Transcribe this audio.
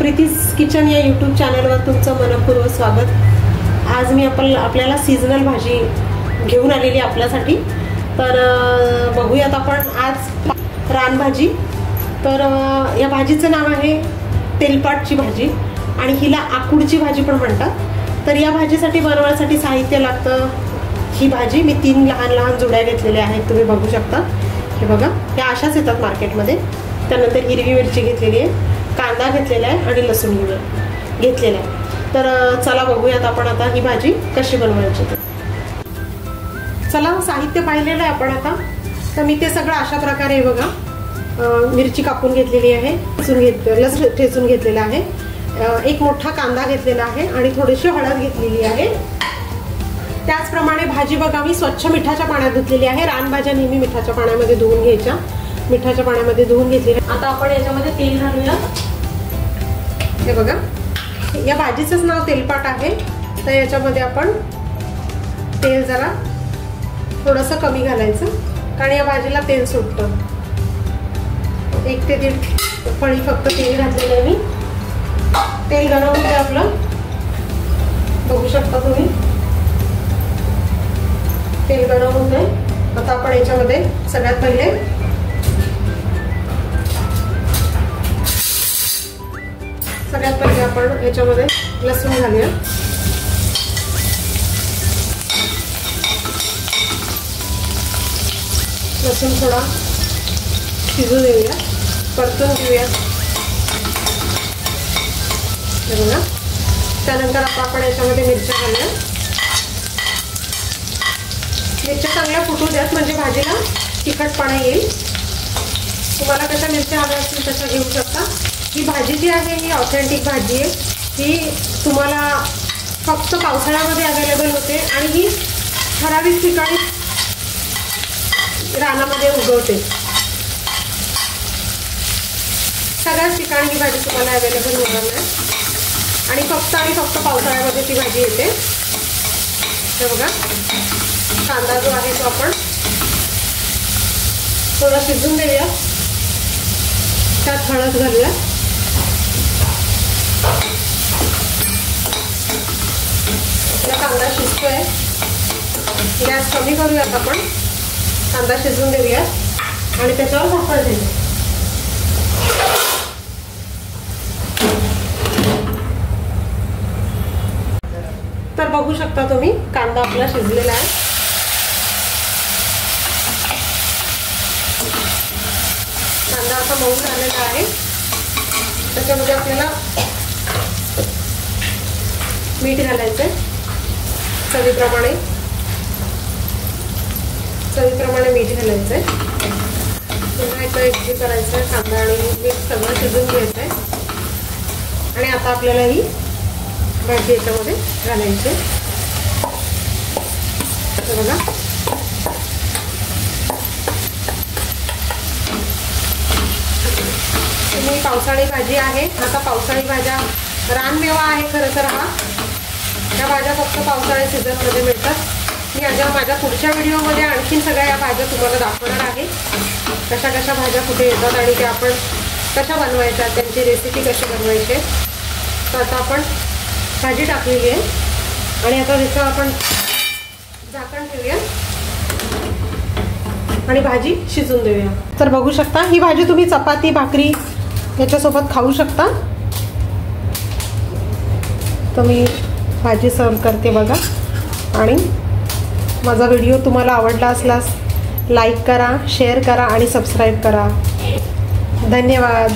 प्रीतीज kitchen या YouTube चॅनलवर तुमचं मनपूर्वक स्वागत। आज मी आपल्याला सीजनल भाजी घेऊन आलेली आपल्यासाठी। तर बघूयात आपण आज रानभाजी। तर या भाजीचं नाव आहे तेलपाटची भाजी आणि हिला आकुडची भाजी पण म्हणतात। तर या भाजीसाठी बनवण्यासाठी साहित्य लागतं। ही भाजी मी 3 लहान लहान जुड्या घेतलेल्या आहेत, तुम्ही बघू शकता। हे बघा, या अशाच येतात मार्केटमध्ये। त्यानंतर हिरवी मिरची घेतलेली आहे, कांदा घेतलेला आहे आणि लसूण घेतलेला आहे। तर चला बघूयात आपण आता ही भाजी कशी बनवायची ते। चला, साहित्य पाहिलेलं आहे आपण आता। तर मी ते सगळं अशा प्रकारे बघा, मिरची कापून घेतलेली आहे, लसूण ठेचून घेतलेला आहे, एक मोठा कांदा घेतलेला आहे आणि थोडीशी हळद घेतलेली आहे। त्याचप्रमाणे भाजी बघा, मी स्वच्छ मिठाच्या पाण्यात धुतलेली आहे। रानभाज्या नेहमी मिठाच्या पाण्यामध्ये धुवून घ्यायच्या। मिठाच्या पाण्यामध्ये धुवून घेतलेली। आता आपण याच्यामध्ये तेल घालूया। हे बघा, या भाजीचंच नाव तेलपाट आहे। तर याच्यामध्ये आपण तेल जरा थोडंसं कमी घालायचं, कारण या भाजीला तेल सुटतं। 1 ते 1.5 पळी फक्त तेल घातलेलं आहे मी। तेल गरम होते आपलं, बघू शकता तुम्ही। तेल गरम होते। आता आपण याच्यामध्ये सगळ्यात पहिले आपण याच्यामध्ये लसूण घालूया। लसूण थोडा शिजू देऊया, परतून घेऊया। हे बघा, त्यानंतर आता आपण याच्यामध्ये मिरच्या घालूया। मिरच्या चांगल्या फुटू द्यात, म्हणजे भाजीला तिखटपणा येईल। तुम्हाला कशा मिरच्या हव्या असतील तशा घेऊ शकता। ही भाजी जी आहे ही ऑथेंटिक भाजी आहे। ही तुम्हाला फक्त पावसाळ्यामध्ये अवेलेबल होते आणि ही ठराविक ठिकाणी रानामध्ये उगवते। सगळ्याच ठिकाणी ही भाजी तुम्हाला अवेलेबल होणार नाही आणि फक्त पावसाळ्यामध्ये ती भाजी येते। हे बघा, कांदा जो आहे तो आपण थोडा शिजून देऊया। त्यात हळद घालूया। कांदा शिजतोय, गॅस कमी करूयात आपण। कांदा शिजून देऊया आणि त्याच्यावर झाकण देऊया। तर बघू शकता तुम्ही, कांदा आपला शिजलेला आहे। कांदा असा मऊ झालेला आहे। त्याच्यामध्ये आपल्याला मीठ घालायचंय चवीप्रमाणे मीठ घालायचंय। पुन्हा एकदा एकजीव करायचंय। कांदा आणि मीठ सगळं शिजून घ्यायचंय आणि आता आपल्याला ही भाजी याच्यामध्ये घालायची। बघा, ही पावसाळी भाजी आहे। आता पावसाळी भाज्या रानमेवा आहे खरं तर हा। या भाज्या फक्त पावसाळ्या सीझनमध्ये मिळतात। मी आज माझ्या पुढच्या व्हिडिओमध्ये आणखीन सगळ्या या भाज्या तुम्हाला दाखवणार आहे, कशा कशा भाज्या कुठे येतात आणि त्या आपण कशा बनवायच्या, त्यांची रेसिपी कशी बनवायची। तर आता आपण भाजी टाकलेली आहे आणि आता त्याचं आपण झाकण ठेवूया आणि भाजी शिजून देऊया। तर बघू शकता, ही भाजी तुम्ही चपाती भाकरी याच्यासोबत खाऊ शकता। तर मी भाजी सर्व करते बघा। आणि माझा व्हिडिओ तुम्हाला आवडला असल्यास लाईक करा, शेअर करा आणि सबस्क्राईब करा। धन्यवाद।